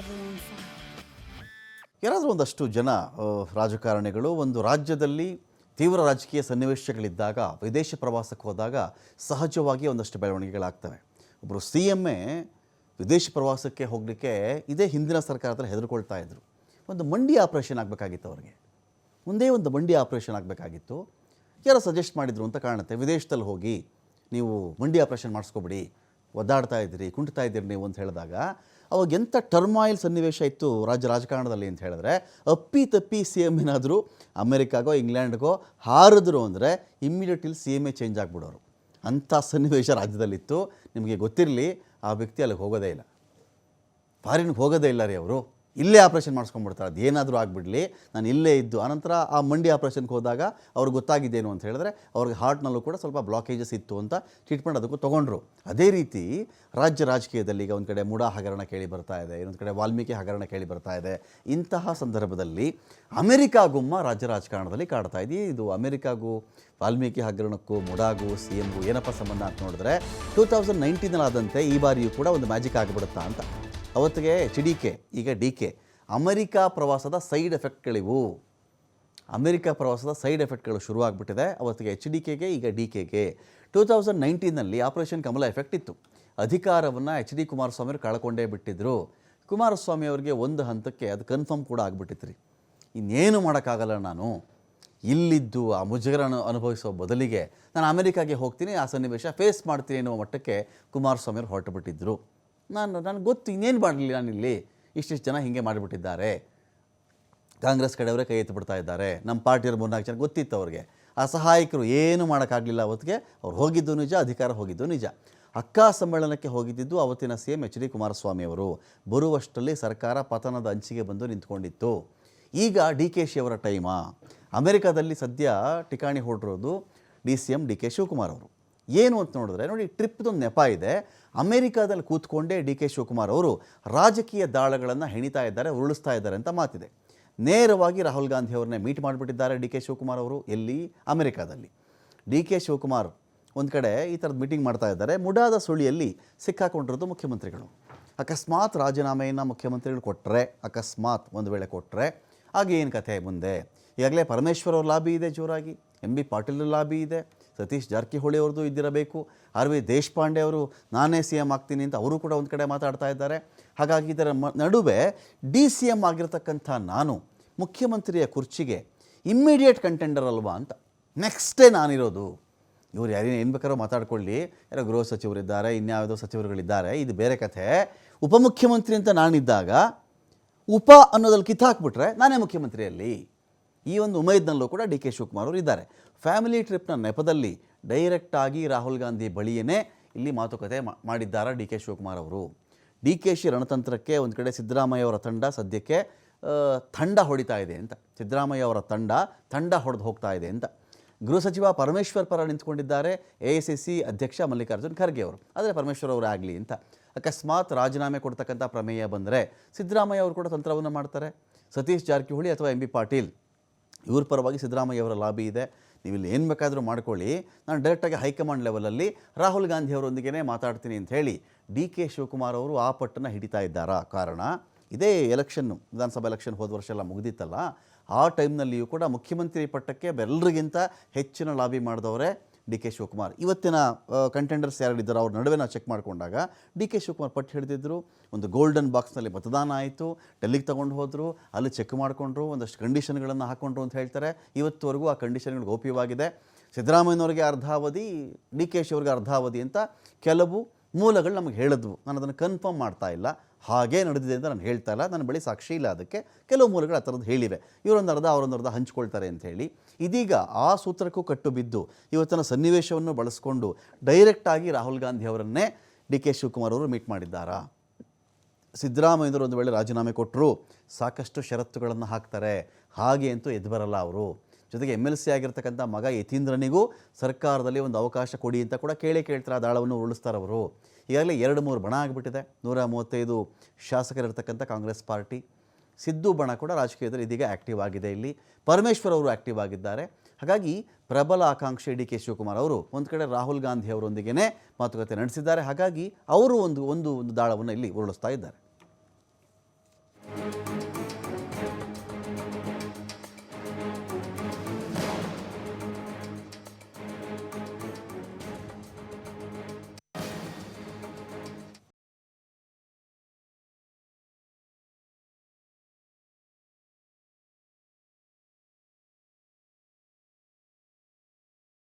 everyone fine. ಯಾರಾದರೂ ಒಂದಷ್ಟು ಜನ ರಾಜಕಾರಣಿಗಳು ಒಂದು ರಾಜ್ಯದಲ್ಲಿ ತೀವ್ರ ರಾಜಕೀಯ ಸನ್ನಿವೇಶಗಳಿದ್ದಾಗ ವಿದೇಶ ಪ್ರವಾಸಕ್ಕೆ ಹೋದಾಗ ಸಹಜವಾಗಿ ಒಂದಷ್ಟು ಬೆಳವಣಿಗೆಗಳಾಗ್ತವೆ. ಒಬ್ಬರು CM ವಿದೇಶ ಪ್ರವಾಸಕ್ಕೆ ಹೋಗಲಿಕ್ಕೆ ಇದೇ ಹಿಂದಿನ ಸರ್ಕಾರದಲ್ಲಿ ಹೆದರ್ಕೊಳ್ತಾ ಇದ್ದರು. ಒಂದು ಮಂಡಿ ಆಪರೇಷನ್ ಆಗಬೇಕಾಗಿತ್ತು ಅವ್ರಿಗೆ, ಮುಂದೆ ಒಂದು ಮಂಡಿ ಆಪರೇಷನ್ ಆಗಬೇಕಾಗಿತ್ತು. ಯಾರೋ ಸಜೆಸ್ಟ್ ಮಾಡಿದರು ಅಂತ ಕಾಣುತ್ತೆ, ವಿದೇಶದಲ್ಲಿ ಹೋಗಿ ನೀವು ಮಂಡಿ ಆಪರೇಷನ್ ಮಾಡಿಸ್ಕೊಬಿಡಿ, ಒದ್ದಾಡ್ತಾ ಇದ್ದೀರಿ, ಕುಂಟ್ತಾ ಇದ್ದೀರಿ ನೀವು ಅಂತ ಹೇಳಿದಾಗ ಅವಾಗ ಎಂಥ ಟರ್ಮಾಯಿಲ್ ಸನ್ನಿವೇಶ ಇತ್ತು ರಾಜಕಾರಣದಲ್ಲಿ ಅಂತ ಹೇಳಿದ್ರೆ, ಅಪ್ಪಿ ತಪ್ಪಿ CM ಏನಾದರೂ ಅಮೆರಿಕಾಗೋ ಇಂಗ್ಲೆಂಡ್ಗೋ ಹಾರಿದ್ರು ಅಂದರೆ ಇಮ್ಮಿಡಿಯೇಟ್ಲಿ CM ಚೇಂಜ್ ಆಗಿಬಿಡೋರು. ಅಂಥ ಸನ್ನಿವೇಶ ರಾಜ್ಯದಲ್ಲಿತ್ತು. ನಿಮಗೆ ಗೊತ್ತಿರಲಿ, ಆ ವ್ಯಕ್ತಿ ಅಲ್ಲಿಗೆ ಹೋಗೋದೇ ಇಲ್ಲ, ಫಾರಿನ್ಗೆ ಹೋಗೋದೇ ಇಲ್ಲ ರೀ. ಅವರು ಇಲ್ಲೇ ಆಪ್ರೇಷನ್ ಮಾಡಿಸ್ಕೊಂಡ್ಬಿಡ್ತಾರೆ. ಅದು ಏನಾದರೂ ಆಗಿಬಿಡಲಿ, ನಾನು ಇಲ್ಲೇ ಇದ್ದು. ಆನಂತರ ಆ ಮಂಡಿ ಆಪ್ರೇಷನ್ಗೆ ಹೋದಾಗ ಅವ್ರಿಗೆ ಗೊತ್ತಾಗಿದ್ದೇನು ಅಂತ ಹೇಳಿದ್ರೆ, ಅವ್ರಿಗೆ ಹಾರ್ಟ್ನಲ್ಲೂ ಕೂಡ ಸ್ವಲ್ಪ ಬ್ಲಾಕೇಜಸ್ ಇತ್ತು ಅಂತ ಟ್ರೀಟ್ಮೆಂಟ್ ಅದಕ್ಕೂ ತೊಗೊಂಡ್ರು. ಅದೇ ರೀತಿ ರಾಜಕೀಯದಲ್ಲಿ ಈಗ ಒಂದು ಕಡೆ ಮುಡಾ ಹಗರಣ ಕೇಳಿ ಬರ್ತಾ ಇದೆ, ಇನ್ನೊಂದು ಕಡೆ ವಾಲ್ಮೀಕಿ ಹಗರಣ ಕೇಳಿ ಬರ್ತಾ ಇದೆ. ಇಂತಹ ಸಂದರ್ಭದಲ್ಲಿ ಅಮೆರಿಕಾ ಗುಮ್ಮ ರಾಜಕಾರಣದಲ್ಲಿ ಕಾಡ್ತಾ ಇದೆ. ಇದು ಅಮೆರಿಕಾಗೂ ವಾಲ್ಮೀಕಿ ಹಗರಣಕ್ಕೂ ಮುಡಾಗೂ CMಗೂ ಏನಪ್ಪ ಸಂಬಂಧ ಅಂತ ನೋಡಿದ್ರೆ, 2019 ಆದಂತೆ ಈ ಬಾರಿಯೂ ಕೂಡ ಒಂದು ಮ್ಯಾಜಿಕ್ ಆಗಿಬಿಡುತ್ತಾ ಅಂತ. ಅವತ್ತಿಗೆ HDK, ಈಗ DK. ಅಮೆರಿಕಾ ಪ್ರವಾಸದ ಸೈಡ್ ಎಫೆಕ್ಟ್ಗಳಿವು. ಅಮೆರಿಕಾ ಪ್ರವಾಸದ ಸೈಡ್ ಎಫೆಕ್ಟ್ಗಳು ಶುರುವಾಗ್ಬಿಟ್ಟಿದೆ. ಅವತ್ತಿಗೆ HDKಗೆ, ಈಗ DKಗೆ. 2019 ಆಪರೇಷನ್ ಕಮಲ ಎಫೆಕ್ಟ್ ಇತ್ತು. ಅಧಿಕಾರವನ್ನು HD ಕುಮಾರಸ್ವಾಮಿ ಅವರು ಕಳ್ಕೊಂಡೇ ಬಿಟ್ಟಿದ್ದರು. ಕುಮಾರಸ್ವಾಮಿ ಅವರಿಗೆ ಒಂದು ಹಂತಕ್ಕೆ ಅದು ಕನ್ಫರ್ಮ್ ಕೂಡ ಆಗಿಬಿಟ್ಟಿತ್ತು ರೀ, ಇನ್ನೇನು ಮಾಡೋಕ್ಕಾಗಲ್ಲ, ನಾನು ಇಲ್ಲಿದ್ದು ಆ ಮುಜುಗರ ಅನುಭವಿಸೋ ಬದಲಿಗೆ ನಾನು ಅಮೆರಿಕಾಗೆ ಹೋಗ್ತೀನಿ, ಆ ಸನ್ನಿವೇಶ ಫೇಸ್ ಮಾಡ್ತೀನಿ ಅನ್ನೋ ಮಟ್ಟಕ್ಕೆ ಕುಮಾರಸ್ವಾಮಿ ಅವರು ಹೊರಟು ಬಿಟ್ಟಿದ್ದರು. ನನಗೆ ಗೊತ್ತು, ಇನ್ನೇನು ಮಾಡಲಿಲ್ಲ, ನಾನಿಲ್ಲಿ ಇಷ್ಟಿಷ್ಟು ಜನ ಹೀಗೆ ಮಾಡಿಬಿಟ್ಟಿದ್ದಾರೆ, ಕಾಂಗ್ರೆಸ್ ಕಡೆಯವರೇ ಕೈ ಎತ್ತಿಬಿಡ್ತಾ ಇದ್ದಾರೆ, ನಮ್ಮ ಪಾರ್ಟಿಯವ್ರು 3-4 ಜನ ಗೊತ್ತಿತ್ತು ಅವ್ರಿಗೆ. ಆ ಸಹಾಯಕರು ಏನೂ ಮಾಡೋಕ್ಕಾಗಲಿಲ್ಲ. ಅವತ್ತಿಗೆ ಅವ್ರು ಹೋಗಿದ್ದು ನಿಜ, ಅಧಿಕಾರ ಹೋಗಿದ್ದು ನಿಜ. ಅಕ್ಕಾ ಸಮ್ಮೇಳನಕ್ಕೆ ಹೋಗಿದ್ದಿದ್ದು ಅವತ್ತಿನ CM HD ಕುಮಾರಸ್ವಾಮಿ ಅವರು. ಬರುವಷ್ಟರಲ್ಲಿ ಸರ್ಕಾರ ಪತನದ ಅಂಚಿಗೆ ಬಂದು ನಿಂತ್ಕೊಂಡಿತ್ತು. ಈಗ DKಶಿ ಅವರ ಟೈಮಾ. ಅಮೆರಿಕಾದಲ್ಲಿ ಸದ್ಯ ಠಿಕಾಣಿ ಹೊರಟಿರೋದು DCM DK ಶಿವಕುಮಾರ್ ಅವರು. ಏನು ಅಂತ ನೋಡಿದ್ರೆ, ನೋಡಿ, ಟ್ರಿಪ್ದೊಂದು ನೆಪ ಇದೆ. ಅಮೆರಿಕಾದಲ್ಲಿ ಕೂತ್ಕೊಂಡೇ DK ಶಿವಕುಮಾರ್ ಅವರು ರಾಜಕೀಯ ದಾಳಗಳನ್ನು ಹೆಣಿತಾ ಇದ್ದಾರೆ, ಉರುಳಿಸ್ತಾ ಇದ್ದಾರೆ ಅಂತ ಮಾತಿದೆ. ನೇರವಾಗಿ ರಾಹುಲ್ ಗಾಂಧಿ ಅವ್ರನ್ನೇ ಮೀಟ್ ಮಾಡಿಬಿಟ್ಟಿದ್ದಾರೆ DK ಶಿವಕುಮಾರ್ ಅವರು. ಎಲ್ಲಿ? ಅಮೆರಿಕಾದಲ್ಲಿ. DK ಶಿವಕುಮಾರ್ ಒಂದು ಕಡೆ ಈ ಥರದ್ದು ಮೀಟಿಂಗ್ ಮಾಡ್ತಾ ಇದ್ದಾರೆ. ಮುಡಾದ ಸುಳಿಯಲ್ಲಿ ಸಿಕ್ಕಾಕೊಂಡಿರೋದು ಮುಖ್ಯಮಂತ್ರಿಗಳು. ಅಕಸ್ಮಾತ್ ರಾಜೀನಾಮೆಯನ್ನು ಮುಖ್ಯಮಂತ್ರಿಗಳು ಕೊಟ್ಟರೆ, ಅಕಸ್ಮಾತ್ ಒಂದು ವೇಳೆ ಕೊಟ್ಟರೆ ಆಗ ಏನು ಕಥೆ ಮುಂದೆ? ಈಗಾಗಲೇ ಪರಮೇಶ್ವರ್ ಅವ್ರ ಲಾಬಿ ಇದೆ ಜೋರಾಗಿ, MB ಪಾಟೀಲ್ ಲಾಬಿ ಇದೆ, ಸತೀಶ್ ಜಾರಕಿಹೊಳಿ ಅವ್ರದ್ದು ಇದ್ದಿರಬೇಕು, RV ದೇಶಪಾಂಡೆ ಅವರು ನಾನೇ CM ಆಗ್ತೀನಿ ಅಂತ ಅವರು ಕೂಡ ಒಂದು ಕಡೆ ಮಾತಾಡ್ತಾ ಇದ್ದಾರೆ. ಹಾಗಾಗಿ ಇದರ ನಡುವೆ DCM ಆಗಿರ್ತಕ್ಕಂಥ ನಾನು ಮುಖ್ಯಮಂತ್ರಿಯ ಕುರ್ಚಿಗೆ ಇಮ್ಮಿಡಿಯೇಟ್ ಕಂಟೆಂಡರ್ ಅಲ್ವಾ ಅಂತ. ನೆಕ್ಸ್ಟೇ ನಾನಿರೋದು. ಇವರು ಏನು ಬೇಕಾದ್ರೂ ಮಾತಾಡ್ಕೊಳ್ಳಿ, ಯಾರೋ ಗೃಹ ಸಚಿವರಿದ್ದಾರೆ, ಇನ್ಯಾವುದೋ ಸಚಿವರುಗಳಿದ್ದಾರೆ, ಇದು ಬೇರೆ ಕಥೆ. ಉಪಮುಖ್ಯಮಂತ್ರಿ ಅಂತ ನಾನಿದ್ದಾಗ ಉಪ ಅನ್ನೋದಲ್ಲಿ ಕಿತ್ತಾಕ್ಬಿಟ್ರೆ ನಾನೇ ಮುಖ್ಯಮಂತ್ರಿಯಲ್ಲಿ. ಈ ಒಂದು ಉಮೇದ್ನಲ್ಲೂ ಕೂಡ DK ಶಿವಕುಮಾರ್ ಅವರು ಇದ್ದಾರೆ. ಫ್ಯಾಮಿಲಿ ಟ್ರಿಪ್ನ ನೆಪದಲ್ಲಿ ಡೈರೆಕ್ಟಾಗಿ ರಾಹುಲ್ ಗಾಂಧಿ ಬಳಿಯೇ ಇಲ್ಲಿ ಮಾತುಕತೆ ಮಾಡಿದ್ದಾರೆ DK ಶಿವಕುಮಾರ್ ಅವರು. DKಶಿ ರಣತಂತ್ರಕ್ಕೆ ಒಂದು ಕಡೆ ಸಿದ್ದರಾಮಯ್ಯ ಅವರ ತಂಡ ಸದ್ಯಕ್ಕೆ ತಂಡ ಹೊಡಿತಾ ಇದೆ ಅಂತ, ಸಿದ್ದರಾಮಯ್ಯ ಅವರ ತಂಡ ಹೊಡೆದು ಹೋಗ್ತಾ ಇದೆ ಅಂತ. ಗೃಹ ಸಚಿವ ಪರಮೇಶ್ವರ್ ಪರ ನಿಂತ್ಕೊಂಡಿದ್ದಾರೆ AICC ಅಧ್ಯಕ್ಷ ಮಲ್ಲಿಕಾರ್ಜುನ್ ಖರ್ಗೆ ಅವರು. ಆದರೆ ಪರಮೇಶ್ವರ್ ಅವರು ಆಗಲಿ ಅಂತ. ಅಕಸ್ಮಾತ್ ರಾಜೀನಾಮೆ ಕೊಡ್ತಕ್ಕಂಥ ಪ್ರಮೇಯ ಬಂದರೆ ಸಿದ್ದರಾಮಯ್ಯ ಅವರು ಕೂಡ ತಂತ್ರವನ್ನು ಮಾಡ್ತಾರೆ. ಸತೀಶ್ ಜಾರಕಿಹೊಳಿ ಅಥವಾ MB ಪಾಟೀಲ್ ಇವ್ರ ಪರವಾಗಿ ಸಿದ್ದರಾಮಯ್ಯ ಅವರ ಲಾಬಿ ಇದೆ. ನೀವು ಇಲ್ಲಿ ಏನು ಬೇಕಾದರೂ ಮಾಡ್ಕೊಳ್ಳಿ, ನಾನು ಡೈರೆಕ್ಟಾಗಿ ಹೈಕಮಾಂಡ್ ಲೆವೆಲಲ್ಲಿ ರಾಹುಲ್ ಗಾಂಧಿ ಅವರೊಂದಿಗೆ ಮಾತಾಡ್ತೀನಿ ಅಂತ ಹೇಳಿ DK ಶಿವಕುಮಾರ್ ಅವರು ಆ ಪಟ್ಟನ್ನು ಹಿಡಿತಾ ಇದ್ದಾರಾ? ಕಾರಣ ಇದೇ ಎಲೆಕ್ಷನ್ನು, ವಿಧಾನಸಭಾ ಎಲೆಕ್ಷನ್ ಹೋದ ವರ್ಷ ಎಲ್ಲ ಮುಗಿದಿತ್ತಲ್ಲ, ಆ ಟೈಮ್ನಲ್ಲಿಯೂ ಕೂಡ ಮುಖ್ಯಮಂತ್ರಿ ಪಟ್ಟಕ್ಕೆ ಎಲ್ಲರಿಗಿಂತ ಹೆಚ್ಚಿನ ಲಾಬಿ ಮಾಡಿದವರೇ DK ಶಿವಕುಮಾರ್. ಇವತ್ತಿನ ಕಂಟೆಂಡರ್ಸ್ ಯಾರಿದ್ದಾರೆ ಅವ್ರ ನಡುವೆ ನಾವು ಚೆಕ್ ಮಾಡಿಕೊಂಡಾಗ DK ಶಿವಕುಮಾರ್ ಪಟ್ಟು ಹಿಡಿದಿದ್ದರು. ಒಂದು ಗೋಲ್ಡನ್ ಬಾಕ್ಸ್ನಲ್ಲಿ ಮತದಾನ ಆಯಿತು, ಡೆಲ್ಲಿಗೆ ತೊಗೊಂಡು ಹೋದರು, ಅಲ್ಲಿ ಚೆಕ್ ಮಾಡಿಕೊಂಡ್ರು, ಒಂದಷ್ಟು ಕಂಡೀಷನ್ಗಳನ್ನು ಹಾಕ್ಕೊಂಡ್ರು ಅಂತ ಹೇಳ್ತಾರೆ. ಇವತ್ತುವರೆಗೂ ಆ ಕಂಡೀಷನ್ಗಳು ಗೋಪ್ಯವಾಗಿದೆ. ಸಿದ್ದರಾಮಯ್ಯನವ್ರಿಗೆ ಅರ್ಧಾವಧಿ, DKಶಿ ಅವ್ರಿಗೆ ಅರ್ಧಾವಧಿ ಅಂತ ಕೆಲವು ಮೂಲಗಳು ನಮಗೆ ಹೇಳಿದ್ವು. ನಾನು ಅದನ್ನು ಕನ್ಫರ್ಮ್ ಮಾಡ್ತಾ ಇಲ್ಲ, ಹಾಗೇ ನಡೆದಿದೆ ಅಂತ ನಾನು ಹೇಳ್ತಾ ಇಲ್ಲ, ನನ್ನ ಬಳಿ ಸಾಕ್ಷಿ ಇಲ್ಲ. ಅದಕ್ಕೆ ಕೆಲವು ಮೂಲಗಳು ಆ ಥರದ್ದು ಹೇಳಿವೆ, ಇವರೊಂದು ಅರ್ಧ ಅವರೊಂದು ಅರ್ಧ ಹಂಚ್ಕೊಳ್ತಾರೆ ಅಂಥೇಳಿ. ಇದೀಗ ಆ ಸೂತ್ರಕ್ಕೂ ಕಟ್ಟು ಬಿದ್ದು ಇವತ್ತಿನ ಸನ್ನಿವೇಶವನ್ನು ಬಳಸ್ಕೊಂಡು ಡೈರೆಕ್ಟಾಗಿ ರಾಹುಲ್ ಗಾಂಧಿ ಅವರನ್ನೇ DK ಶಿವಕುಮಾರ್ ಅವರು ಮೀಟ್ ಮಾಡಿದ್ದಾರಾ? ಸಿದ್ದರಾಮಯ್ಯನವರು ಒಂದು ವೇಳೆ ರಾಜೀನಾಮೆ ಕೊಟ್ಟರು ಸಾಕಷ್ಟು ಷರತ್ತುಗಳನ್ನು ಹಾಕ್ತಾರೆ, ಹಾಗೆ ಅಂತೂ ಎದ್ದು ಬರಲ್ಲ ಅವರು. ಜೊತೆಗೆ MLC ಆಗಿರ್ತಕ್ಕಂಥ ಮಗ ಯತೀಂದ್ರನಿಗೂ ಸರ್ಕಾರದಲ್ಲಿ ಒಂದು ಅವಕಾಶ ಕೊಡಿ ಅಂತ ಕೂಡ ಕೇಳ್ತಾರೆ. ಆ ದಾಳವನ್ನು ಉರುಳಿಸ್ತಾರೆ ಅವರು. ಈಗಾಗಲೇ 2-3 ಬಣ ಆಗಿಬಿಟ್ಟಿದೆ. 135 ಶಾಸಕರಿರ್ತಕ್ಕಂಥ ಕಾಂಗ್ರೆಸ್ ಪಾರ್ಟಿ. ಸಿದ್ದು ಬಣ ಕೂಡ ರಾಜಕೀಯದಲ್ಲಿ ಇದೀಗ ಆ್ಯಕ್ಟಿವ್ ಆಗಿದೆ. ಇಲ್ಲಿ ಪರಮೇಶ್ವರ್ ಅವರು ಆ್ಯಕ್ಟಿವ್ ಆಗಿದ್ದಾರೆ. ಹಾಗಾಗಿ ಪ್ರಬಲ ಆಕಾಂಕ್ಷಿ DK ಶಿವಕುಮಾರ್ ಅವರು ಒಂದು ಕಡೆ ರಾಹುಲ್ ಗಾಂಧಿ ಅವರೊಂದಿಗೆ ಮಾತುಕತೆ ನಡೆಸಿದ್ದಾರೆ. ಹಾಗಾಗಿ ಅವರು ಒಂದು ದಾಳವನ್ನು ಇಲ್ಲಿ ಉರುಳಿಸ್ತಾ ಇದ್ದಾರೆ.